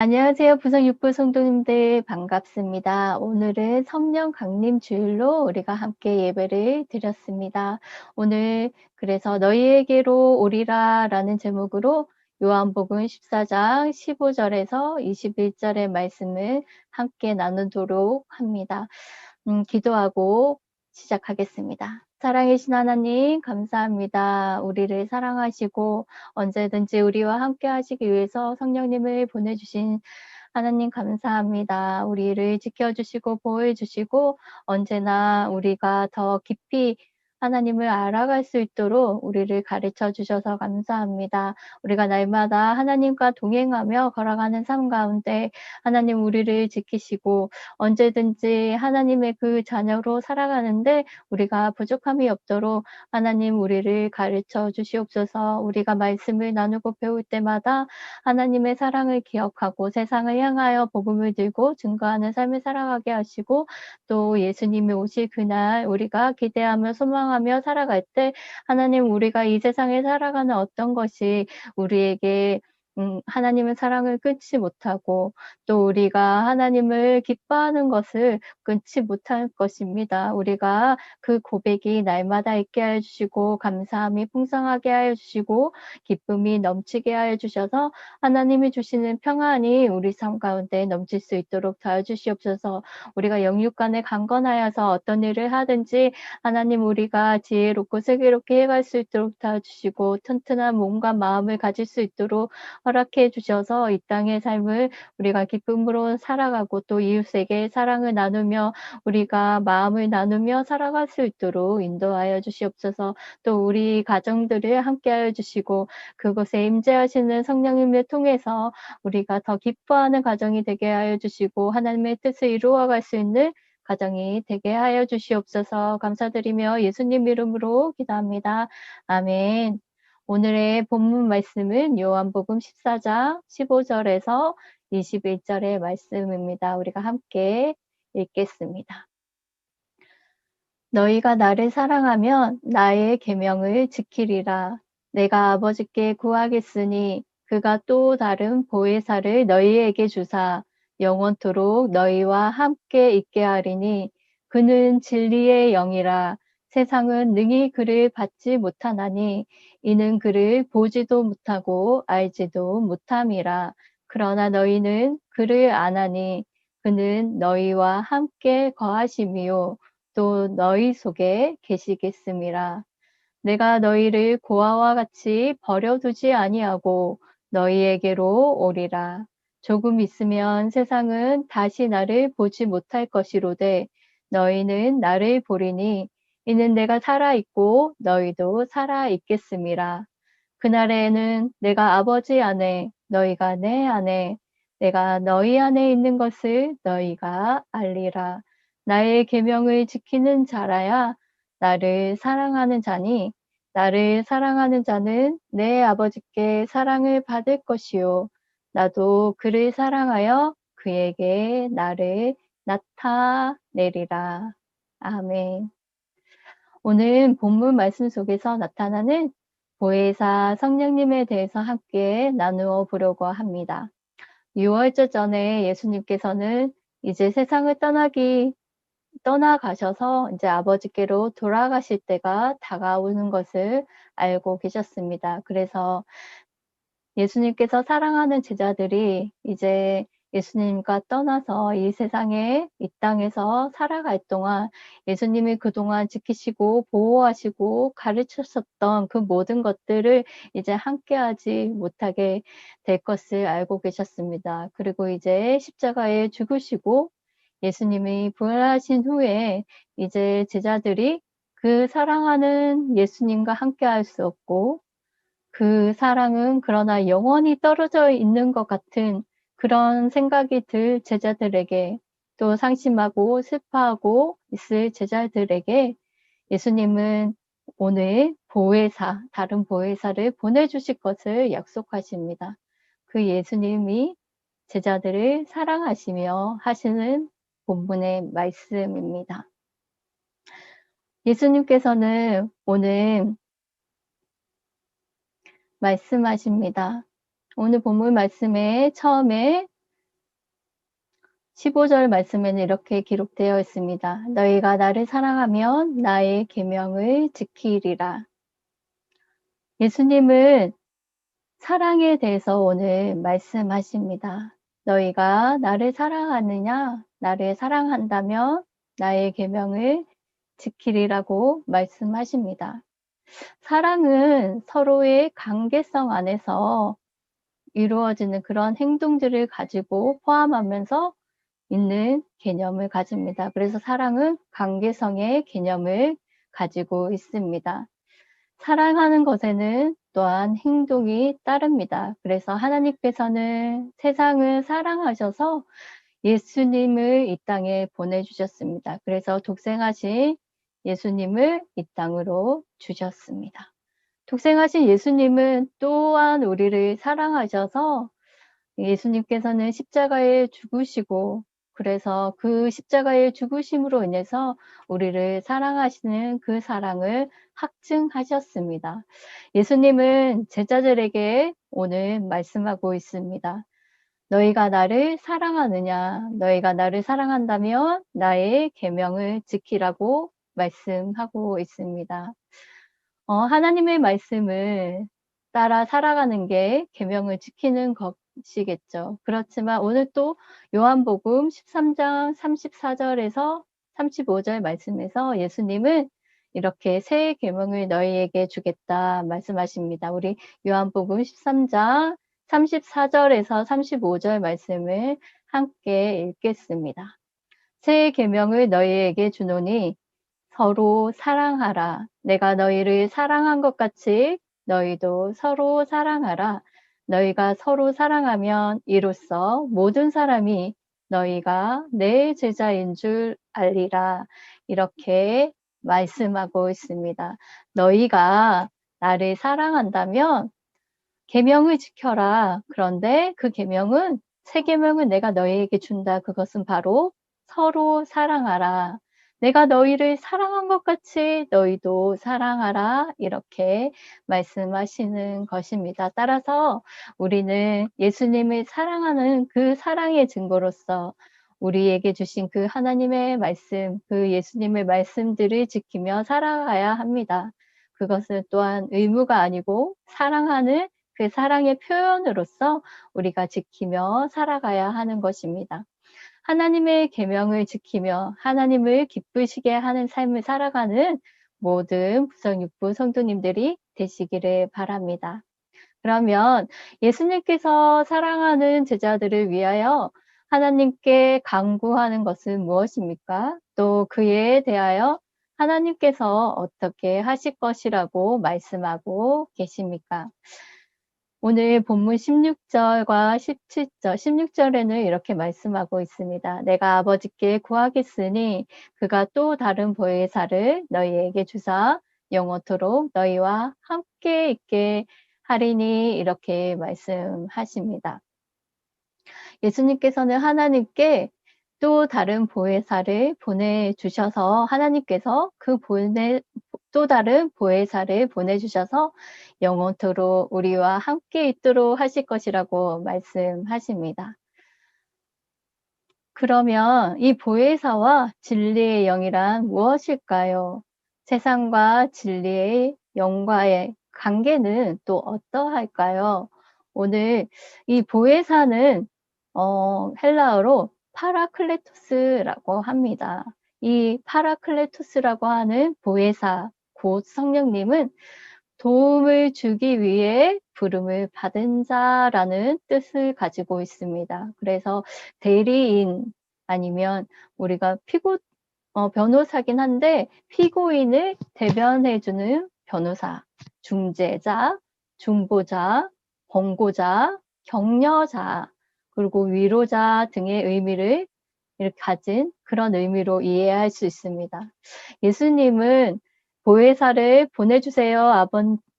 안녕하세요. 부성육부 성도님들 반갑습니다. 오늘은 성령 강림 주일로 우리가 함께 예배를 드렸습니다. 오늘 그래서 너희에게로 오리라라는 제목으로 요한복음 14장 15절에서 21절의 말씀을 함께 나누도록 합니다. 기도하고 시작하겠습니다. 사랑이신 하나님 감사합니다. 우리를 사랑하시고 언제든지 우리와 함께 하시기 위해서 성령님을 보내주신 하나님 감사합니다. 우리를 지켜주시고 보호해주시고 언제나 우리가 더 깊이 하나님을 알아갈 수 있도록 우리를 가르쳐 주셔서 감사합니다. 우리가 날마다 하나님과 동행하며 걸어가는 삶 가운데 하나님 우리를 지키시고 언제든지 하나님의 그 자녀로 살아가는데 우리가 부족함이 없도록 하나님 우리를 가르쳐 주시옵소서. 우리가 말씀을 나누고 배울 때마다 하나님의 사랑을 기억하고 세상을 향하여 복음을 들고 증거하는 삶을 살아가게 하시고 또 예수님이 오실 그날 우리가 기대하며 소망하며 살아갈 때 하나님 우리가 이 세상에 살아가는 어떤 것이 우리에게 하나님의 사랑을 끊지 못하고 또 우리가 하나님을 기뻐하는 것을 끊지 못할 것입니다. 우리가 그 고백이 날마다 있게 하여 주시고 감사함이 풍성하게 하여 주시고 기쁨이 넘치게 하여 주셔서 하나님이 주시는 평안이 우리 삶 가운데 넘칠 수 있도록 도와 주시옵소서. 우리가 영육간에 강건하여서 어떤 일을 하든지 하나님 우리가 지혜롭고 슬기롭게 해갈 수 있도록 도와 주시고 튼튼한 몸과 마음을 가질 수 있도록 허락해 주셔서 이 땅의 삶을 우리가 기쁨으로 살아가고 또 이웃에게 사랑을 나누며 우리가 마음을 나누며 살아갈 수 있도록 인도하여 주시옵소서. 또 우리 가정들을 함께하여 주시고 그곳에 임재하시는 성령님을 통해서 우리가 더 기뻐하는 가정이 되게 하여 주시고 하나님의 뜻을 이루어갈 수 있는 가정이 되게 하여 주시옵소서. 감사드리며 예수님 이름으로 기도합니다. 아멘. 오늘의 본문 말씀은 요한복음 14장 15절에서 21절의 말씀입니다. 우리가 함께 읽겠습니다. 너희가 나를 사랑하면 나의 계명을 지키리라. 내가 아버지께 구하겠으니 그가 또 다른 보혜사를 너희에게 주사 영원토록 너희와 함께 있게 하리니 그는 진리의 영이라. 세상은 능히 그를 받지 못하나니 이는 그를 보지도 못하고 알지도 못함이라. 그러나 너희는 그를 아나니 그는 너희와 함께 거하심이요 또 너희 속에 계시겠음이라. 내가 너희를 고아와 같이 버려두지 아니하고 너희에게로 오리라. 조금 있으면 세상은 다시 나를 보지 못할 것이로되 너희는 나를 보리니 이는 내가 살아있고 너희도 살아있겠음이라. 그날에는 내가 아버지 안에 너희가 내 안에 내가 너희 안에 있는 것을 너희가 알리라. 나의 계명을 지키는 자라야 나를 사랑하는 자니 나를 사랑하는 자는 내 아버지께 사랑을 받을 것이요 나도 그를 사랑하여 그에게 나를 나타내리라. 아멘. 오늘 본문 말씀 속에서 나타나는 보혜사 성령님에 대해서 함께 나누어 보려고 합니다. 6월절 전에 예수님께서는 이제 세상을 떠나가셔서 이제 아버지께로 돌아가실 때가 다가오는 것을 알고 계셨습니다. 그래서 예수님께서 사랑하는 제자들이 이제 예수님과 떠나서 이 세상에 이 땅에서 살아갈 동안 예수님이 그동안 지키시고 보호하시고 가르치셨던 그 모든 것들을 이제 함께하지 못하게 될 것을 알고 계셨습니다. 그리고 이제 십자가에 죽으시고 예수님이 부활하신 후에 이제 제자들이 그 사랑하는 예수님과 함께할 수 없고 그 사랑은 그러나 영원히 떨어져 있는 것 같은 그런 생각이 들 제자들에게 또 상심하고 슬퍼하고 있을 제자들에게 예수님은 오늘 보혜사, 다른 보혜사를 보내주실 것을 약속하십니다. 그 예수님이 제자들을 사랑하시며 하시는 본문의 말씀입니다. 예수님께서는 오늘 말씀하십니다. 오늘 본문 말씀에 처음에 15절 말씀에는 이렇게 기록되어 있습니다. 너희가 나를 사랑하면 나의 계명을 지키리라. 예수님은 사랑에 대해서 오늘 말씀하십니다. 너희가 나를 사랑하느냐? 나를 사랑한다면 나의 계명을 지키리라고 말씀하십니다. 사랑은 서로의 관계성 안에서 이루어지는 그런 행동들을 가지고 포함하면서 있는 개념을 가집니다. 그래서 사랑은 관계성의 개념을 가지고 있습니다. 사랑하는 것에는 또한 행동이 따릅니다. 그래서 하나님께서는 세상을 사랑하셔서 예수님을 이 땅에 보내주셨습니다. 그래서 독생하신 예수님을 이 땅으로 주셨습니다. 독생하신 예수님은 또한 우리를 사랑하셔서 예수님께서는 십자가에 죽으시고 그래서 그 십자가의 죽으심으로 인해서 우리를 사랑하시는 그 사랑을 확증하셨습니다. 예수님은 제자들에게 오늘 말씀하고 있습니다. 너희가 나를 사랑하느냐? 너희가 나를 사랑한다면 나의 계명을 지키라고 말씀하고 있습니다. 하나님의 말씀을 따라 살아가는 게 계명을 지키는 것이겠죠. 그렇지만 오늘 또 요한복음 13장 34절에서 35절 말씀에서 예수님은 이렇게 새 계명을 너희에게 주겠다 말씀하십니다. 우리 요한복음 13장 34절에서 35절 말씀을 함께 읽겠습니다. 새 계명을 너희에게 주노니 서로 사랑하라. 내가 너희를 사랑한 것 같이 너희도 서로 사랑하라. 너희가 서로 사랑하면 이로써 모든 사람이 너희가 내 제자인 줄 알리라. 이렇게 말씀하고 있습니다. 너희가 나를 사랑한다면 계명을 지켜라. 그런데 그 계명은 새 계명은 내가 너희에게 준다. 그것은 바로 서로 사랑하라. 내가 너희를 사랑한 것 같이 너희도 사랑하라. 이렇게 말씀하시는 것입니다. 따라서 우리는 예수님을 사랑하는 그 사랑의 증거로서 우리에게 주신 그 하나님의 말씀, 그 예수님의 말씀들을 지키며 살아가야 합니다. 그것은 또한 의무가 아니고 사랑하는 그 사랑의 표현으로서 우리가 지키며 살아가야 하는 것입니다. 하나님의 계명을 지키며 하나님을 기쁘시게 하는 삶을 살아가는 모든 부성육부 성도님들이 되시기를 바랍니다. 그러면 예수님께서 사랑하는 제자들을 위하여 하나님께 간구하는 것은 무엇입니까? 또 그에 대하여 하나님께서 어떻게 하실 것이라고 말씀하고 계십니까? 오늘 본문 16절과 17절, 16절에는 이렇게 말씀하고 있습니다. 내가 아버지께 구하겠으니 그가 또 다른 보혜사를 너희에게 주사 영원토록 너희와 함께 있게 하리니 이렇게 말씀하십니다. 예수님께서는 하나님께 또 다른 보혜사를 보내주셔서 하나님께서 또 다른 보혜사를 보내주셔서 영원토록 우리와 함께 있도록 하실 것이라고 말씀하십니다. 그러면 이 보혜사와 진리의 영이란 무엇일까요? 세상과 진리의 영과의 관계는 또 어떠할까요? 오늘 이 보혜사는 헬라어로 파라클레토스라고 합니다. 이 파라클레토스라고 하는 보혜사, 곧 성령님은 도움을 주기 위해 부름을 받은 자라는 뜻을 가지고 있습니다. 그래서 대리인 아니면 우리가 변호사긴 한데 피고인을 대변해주는 변호사, 중재자, 중보자, 권고자, 격려자, 그리고 위로자 등의 의미를 이렇게 가진 그런 의미로 이해할 수 있습니다. 예수님은 보혜사를 보내주세요,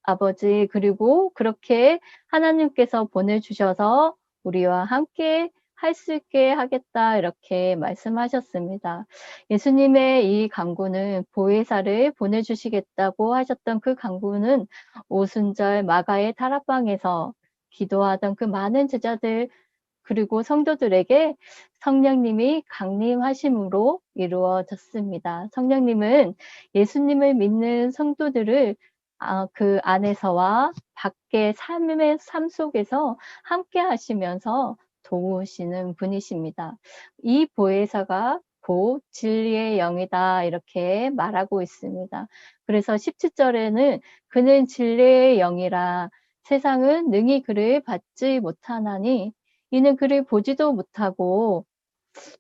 아버지. 그리고 그렇게 하나님께서 보내주셔서 우리와 함께 할 수 있게 하겠다 이렇게 말씀하셨습니다. 예수님의 이 간구는 보혜사를 보내주시겠다고 하셨던 그 간구는 오순절 마가의 다락방에서 기도하던 그 많은 제자들 그리고 성도들에게 성령님이 강림하심으로 이루어졌습니다. 성령님은 예수님을 믿는 성도들을 그 안에서와 밖의 삶의 삶 속에서 함께 하시면서 도우시는 분이십니다. 이 보혜사가 곧 진리의 영이다 이렇게 말하고 있습니다. 그래서 17절에는 그는 진리의 영이라 세상은 능히 그를 받지 못하나니 이는 그를 보지도 못하고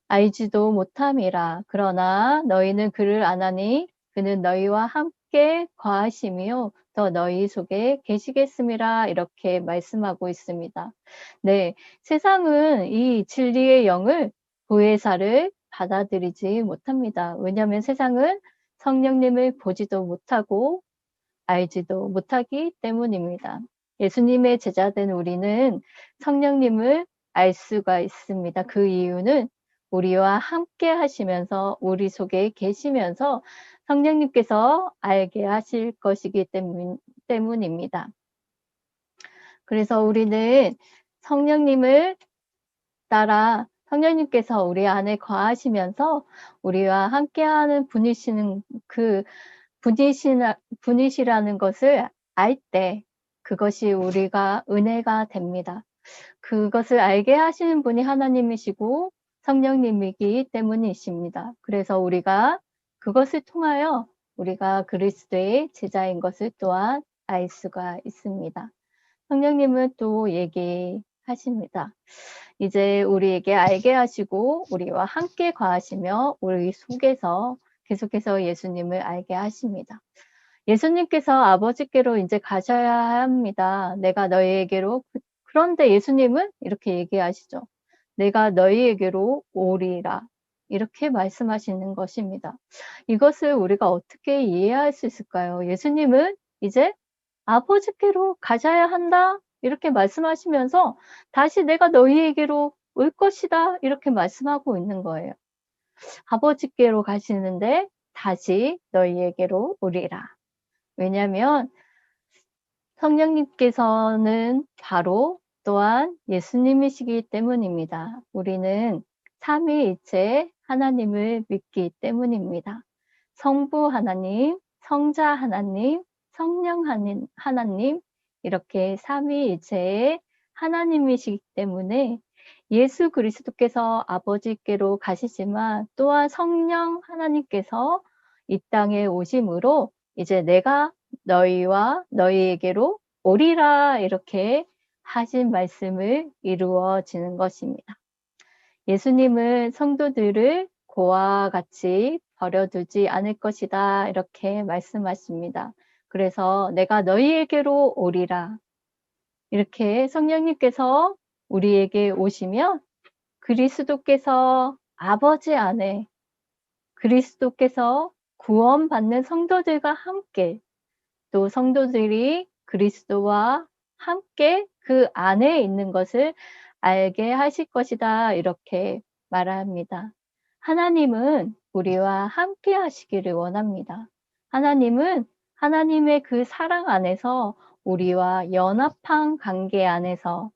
알지도 못함이라. 그러나 너희는 그를 아나니 그는 너희와 함께 거하시며 더 너희 속에 계시겠음이라 이렇게 말씀하고 있습니다. 네, 세상은 이 진리의 영을 보혜사를 받아들이지 못합니다. 왜냐하면 세상은 성령님을 보지도 못하고 알지도 못하기 때문입니다. 예수님의 제자된 우리는 성령님을 알 수가 있습니다. 그 이유는 우리와 함께 하시면서 우리 속에 계시면서 성령님께서 알게 하실 것이기 때문입니다. 그래서 우리는 성령님을 따라 성령님께서 우리 안에 거하시면서 우리와 함께하는 분이시라는 것을 알 때 그것이 우리가 은혜가 됩니다. 그것을 알게 하시는 분이 하나님이시고 성령님이기 때문이십니다. 그래서 우리가 그것을 통하여 우리가 그리스도의 제자인 것을 또한 알 수가 있습니다. 성령님은 또 얘기하십니다. 이제 우리에게 알게 하시고 우리와 함께 거하시며 우리 속에서 계속해서 예수님을 알게 하십니다. 예수님께서 아버지께로 이제 가셔야 합니다. 내가 너희에게로 그런데 예수님은 이렇게 얘기하시죠. 내가 너희에게로 오리라. 이렇게 말씀하시는 것입니다. 이것을 우리가 어떻게 이해할 수 있을까요? 예수님은 이제 아버지께로 가셔야 한다. 이렇게 말씀하시면서 다시 내가 너희에게로 올 것이다. 이렇게 말씀하고 있는 거예요. 아버지께로 가시는데 다시 너희에게로 오리라. 왜냐하면 성령님께서는 바로 또한 예수님이시기 때문입니다. 우리는 삼위일체 하나님을 믿기 때문입니다. 성부 하나님, 성자 하나님, 성령 하나님 이렇게 삼위일체의 하나님이시기 때문에 예수 그리스도께서 아버지께로 가시지만 또한 성령 하나님께서 이 땅에 오심으로 이제 내가 너희와 너희에게로 오리라 이렇게 하신 말씀을 이루어지는 것입니다. 예수님은 성도들을 고와 같이 버려두지 않을 것이다 이렇게 말씀하십니다. 그래서 내가 너희에게로 오리라 이렇게 성령님께서 우리에게 오시면 그리스도께서 아버지 안에 그리스도께서 구원받는 성도들과 함께 또 성도들이 그리스도와 함께 그 안에 있는 것을 알게 하실 것이다 이렇게 말합니다. 하나님은 우리와 함께 하시기를 원합니다. 하나님은 하나님의 그 사랑 안에서 우리와 연합한 관계 안에서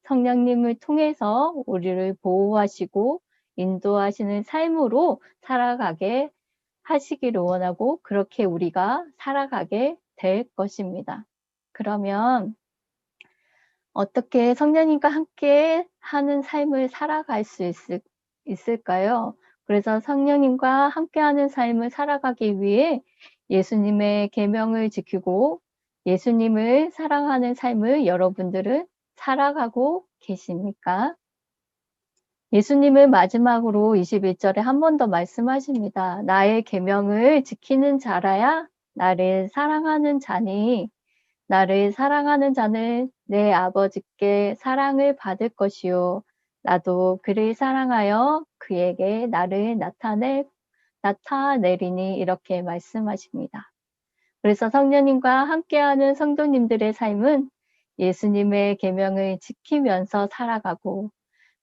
성령님을 통해서 우리를 보호하시고 인도하시는 삶으로 살아가게 하시기를 원하고 그렇게 우리가 살아가게 될 것입니다. 그러면 어떻게 성령님과 함께 하는 삶을 살아갈 수 있을까요? 그래서 성령님과 함께하는 삶을 살아가기 위해 예수님의 계명을 지키고 예수님을 사랑하는 삶을 여러분들은 살아가고 계십니까? 예수님은 마지막으로 21절에 한 번 더 말씀하십니다. 나의 계명을 지키는 자라야 나를 사랑하는 자니 나를 사랑하는 자는 내 아버지께 사랑을 받을 것이요 나도 그를 사랑하여 그에게 나를 나타내리니 이렇게 말씀하십니다. 그래서 성령님과 함께하는 성도님들의 삶은 예수님의 계명을 지키면서 살아가고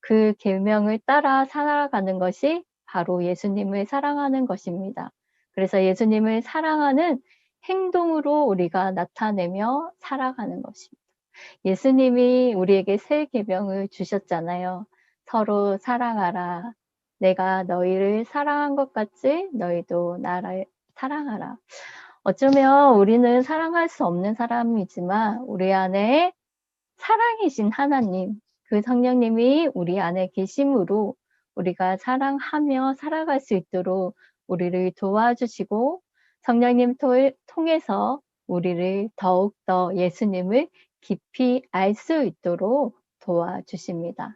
그 계명을 따라 살아가는 것이 바로 예수님을 사랑하는 것입니다. 그래서 예수님을 사랑하는 행동으로 우리가 살아가는 것입니다. 예수님이 우리에게 새 계명을 주셨잖아요. 서로 사랑하라. 내가 너희를 사랑한 것 같이 너희도 나를 사랑하라. 어쩌면 우리는 사랑할 수 없는 사람이지만 우리 안에 사랑이신 하나님, 그 성령님이 우리 안에 계심으로 우리가 사랑하며 살아갈 수 있도록 우리를 도와주시고 성령님 통해서 우리를 더욱더 예수님을 깊이 알 수 있도록 도와주십니다.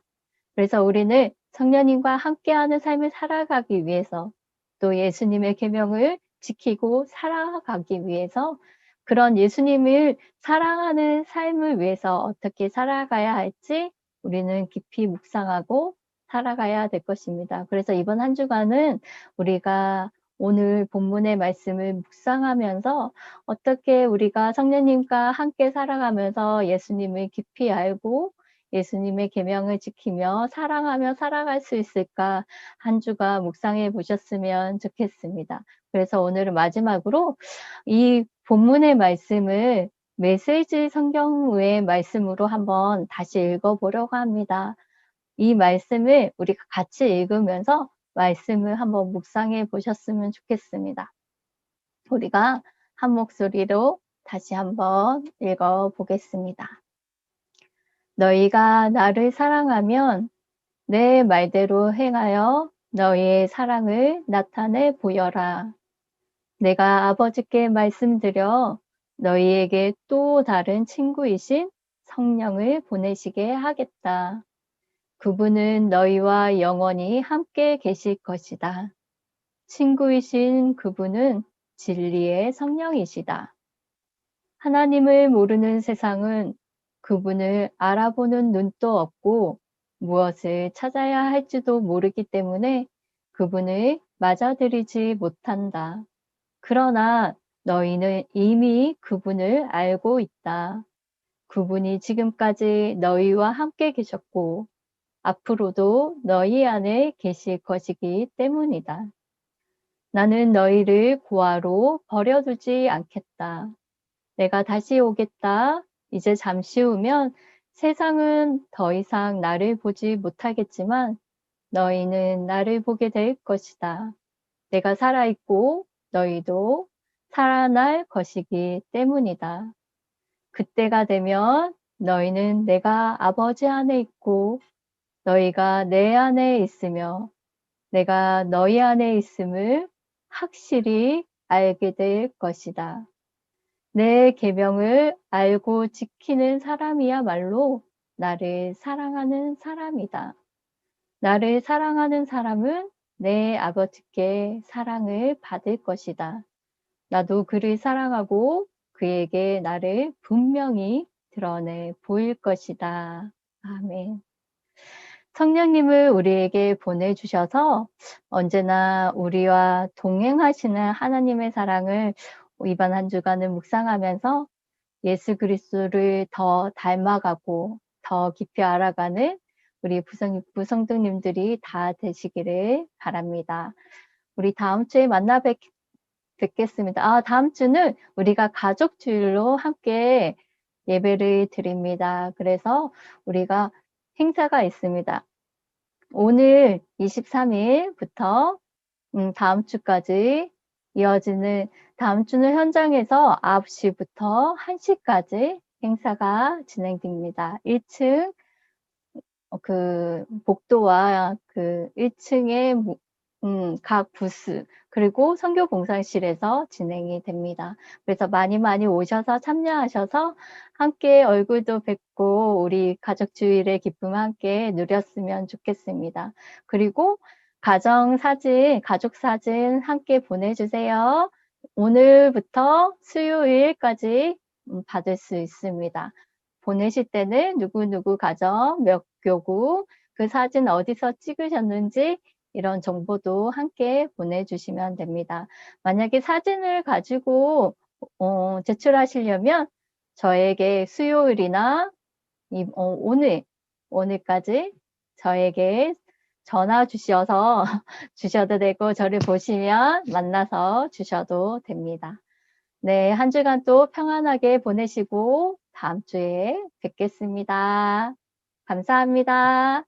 그래서 우리는 성령님과 함께하는 삶을 살아가기 위해서 또 예수님의 계명을 지키고 살아가기 위해서 그런 예수님을 사랑하는 삶을 위해서 어떻게 살아가야 할지 우리는 깊이 묵상하고 살아가야 될 것입니다. 그래서 이번 한 주간은 우리가 오늘 본문의 말씀을 묵상하면서 어떻게 우리가 성령님과 함께 살아가면서 예수님을 깊이 알고 예수님의 계명을 지키며 사랑하며 살아갈 수 있을까 한 주간 묵상해 보셨으면 좋겠습니다. 그래서 오늘은 마지막으로 이 본문의 말씀을 메시지 성경의 말씀으로 한번 다시 읽어보려고 합니다. 이 말씀을 우리가 같이 읽으면서 말씀을 한번 묵상해 보셨으면 좋겠습니다. 우리가 한 목소리로 다시 한번 읽어보겠습니다. 너희가 나를 사랑하면 내 말대로 행하여 너희의 사랑을 나타내 보여라. 내가 아버지께 말씀드려 너희에게 또 다른 친구이신 성령을 보내시게 하겠다. 그분은 너희와 영원히 함께 계실 것이다. 친구이신 그분은 진리의 성령이시다. 하나님을 모르는 세상은 그분을 알아보는 눈도 없고 무엇을 찾아야 할지도 모르기 때문에 그분을 맞아들이지 못한다. 그러나 너희는 이미 그분을 알고 있다. 그분이 지금까지 너희와 함께 계셨고 앞으로도 너희 안에 계실 것이기 때문이다. 나는 너희를 고아로 버려두지 않겠다. 내가 다시 오겠다. 이제 잠시 후면 세상은 더 이상 나를 보지 못하겠지만 너희는 나를 보게 될 것이다. 내가 살아있고 너희도 살아날 것이기 때문이다. 그때가 되면 너희는 내가 아버지 안에 있고 너희가 내 안에 있으며 내가 너희 안에 있음을 확실히 알게 될 것이다. 내 계명을 알고 지키는 사람이야말로 나를 사랑하는 사람이다. 나를 사랑하는 사람은 내 아버지께 사랑을 받을 것이다. 나도 그를 사랑하고 그에게 나를 분명히 드러내 보일 것이다. 아멘. 성령님을 우리에게 보내주셔서 언제나 우리와 동행하시는 하나님의 사랑을 이번 한 주간을 묵상하면서 예수 그리스도를 더 닮아가고 더 깊이 알아가는 우리 부성육부 성도님들이 다 되시기를 바랍니다. 우리 다음 주에 뵙겠습니다. 다음 주는 우리가 가족 주일로 함께 예배를 드립니다. 그래서 우리가 행사가 있습니다. 오늘 23일부터 다음 주까지 이어지는 다음 주는 현장에서 9시부터 1시까지 행사가 진행됩니다. 1층 그 복도와 그 1층의 각 부스 그리고 선교 봉사실에서 진행이 됩니다. 그래서 많이 오셔서 참여하셔서 함께 얼굴도 뵙고 우리 가족 주일의 기쁨 함께 누렸으면 좋겠습니다. 그리고 가족 사진 함께 보내주세요. 오늘부터 수요일까지 받을 수 있습니다. 보내실 때는 누구누구 가정, 몇 교구, 그 사진 어디서 찍으셨는지 이런 정보도 함께 보내주시면 됩니다. 만약에 사진을 가지고 제출하시려면 저에게 수요일이나 오늘까지 저에게 전화 주셔서 주셔도 되고 저를 보시면 만나서 주셔도 됩니다. 네, 한 주간 또 평안하게 보내시고 다음 주에 뵙겠습니다. 감사합니다.